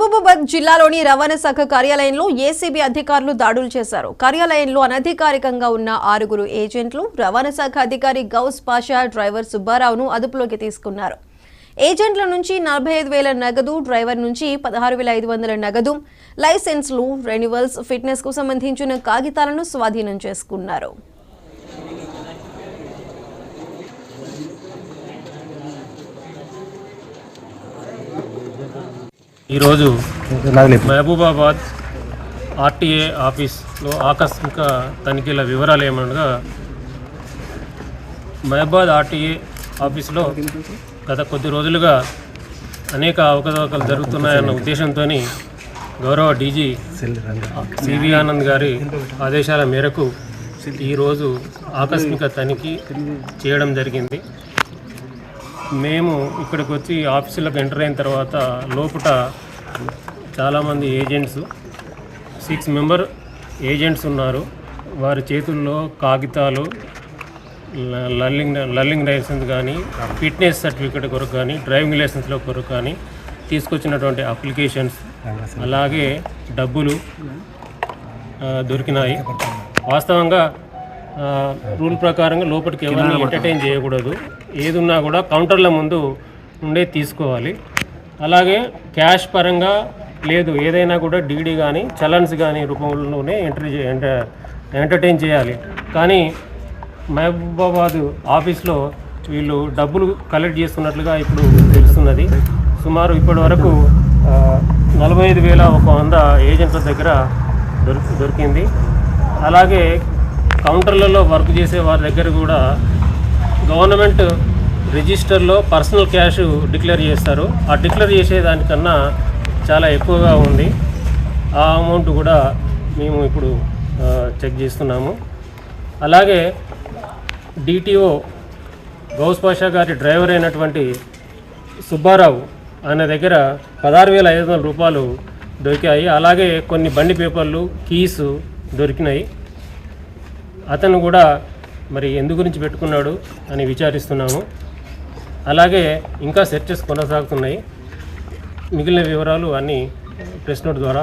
మహబూబాబాద్ జిల్లాలోని రవాణా శాఖ కార్యాలయంలో ఏసీబీ అధికారులు దాడులు చేశారు. కార్యాలయంలో అనధికారికంగా ఉన్న 6 ఏజెంట్లు, రవాణా శాఖ అధికారి గౌస్ పాషా, డ్రైవర్ సుబ్బారావును అదుపులోకి తీసుకున్నారు. ఏజెంట్ల నుంచి 45,000 నగదు, డ్రైవర్ నుంచి 16,500 నగదు, లైసెన్స్లు, రెన్యువల్స్, ఫిట్నెస్ కు సంబంధించిన కాగితాలను స్వాధీనం చేసుకున్నారు. ఈరోజు మహబూబాబాద్ ఆర్టీఏ ఆఫీస్లో ఆకస్మిక తనిఖీల వివరాలు ఏమనగా, మహబూబాబాద్ ఆర్టీఏ ఆఫీస్లో గత కొద్ది రోజులుగా అనేక అవకతవకలు జరుగుతున్నాయన్న ఉద్దేశంతో గౌరవ డీజీ సివి ఆనంద్ గారి ఆదేశాల మేరకు ఈరోజు ఆకస్మిక తనిఖీ చేయడం జరిగింది. మేము ఇక్కడికి వచ్చి ఆఫీసులకు ఎంటర్ అయిన తర్వాత లోపల చాలామంది ఏజెంట్స్ 6 మెంబర్ ఏజెంట్స్ ఉన్నారు. వారి చేతుల్లో కాగితాలు, లర్నింగ్ లైసెన్స్ కానీ, ఫిట్నెస్ సర్టిఫికేట్ కొరకు కానీ, డ్రైవింగ్ లైసెన్స్లో కొరకు కానీ తీసుకొచ్చినటువంటి అప్లికేషన్స్, అలాగే డబ్బులు దొరికినాయి. వాస్తవంగా రూల్ ప్రకారంగా లోపలికి ఎవరిని ఎంటర్టైన్ చేయకూడదు. ఏదున్నా కూడా కౌంటర్ల ముందు ఉండే తీసుకోవాలి. అలాగే క్యాష్ పరంగా లేదు, ఏదైనా కూడా డీడీ కానీ చలన్స్ కానీ రూపంలోనే ఎంటర్టైన్ చేయాలి. కానీ మహబూబాబాద్ ఆఫీస్లో వీళ్ళు డబ్బులు కలెక్ట్ చేస్తున్నట్లుగా ఇప్పుడు తెలుస్తున్నది. సుమారు ఇప్పటి వరకు 45,100 ఏజెంట్ల దగ్గర దొరికింది. అలాగే కౌంటర్లలో వర్క్ చేసే వారి దగ్గర కూడా గవర్నమెంట్ రిజిస్టర్లో పర్సనల్ క్యాష్ డిక్లేర్ చేస్తారు. ఆ డిక్లేర్ చేసేదానికన్నా చాలా ఎక్కువగా ఉంది. ఆ అమౌంట్ కూడా మేము ఇప్పుడు చెక్ చేస్తున్నాము. అలాగే డిటిఓ గౌస్ పాషా గారి డ్రైవర్ అయినటువంటి సుబ్బారావు ఆయన దగ్గర 16,500 రూపాయలు దొరికాయి. అలాగే కొన్ని బండి పేపర్లు, కీసు దొరికినాయి. అతను కూడా మరి ఎందు గురించి పెట్టుకున్నాడు అని విచారిస్తున్నాము. అలాగే ఇంకా సెర్చెస్ కొనసాగుతున్నాయి. మిగిలిన వివరాలు అన్నీ ప్రెస్ నోట్ ద్వారా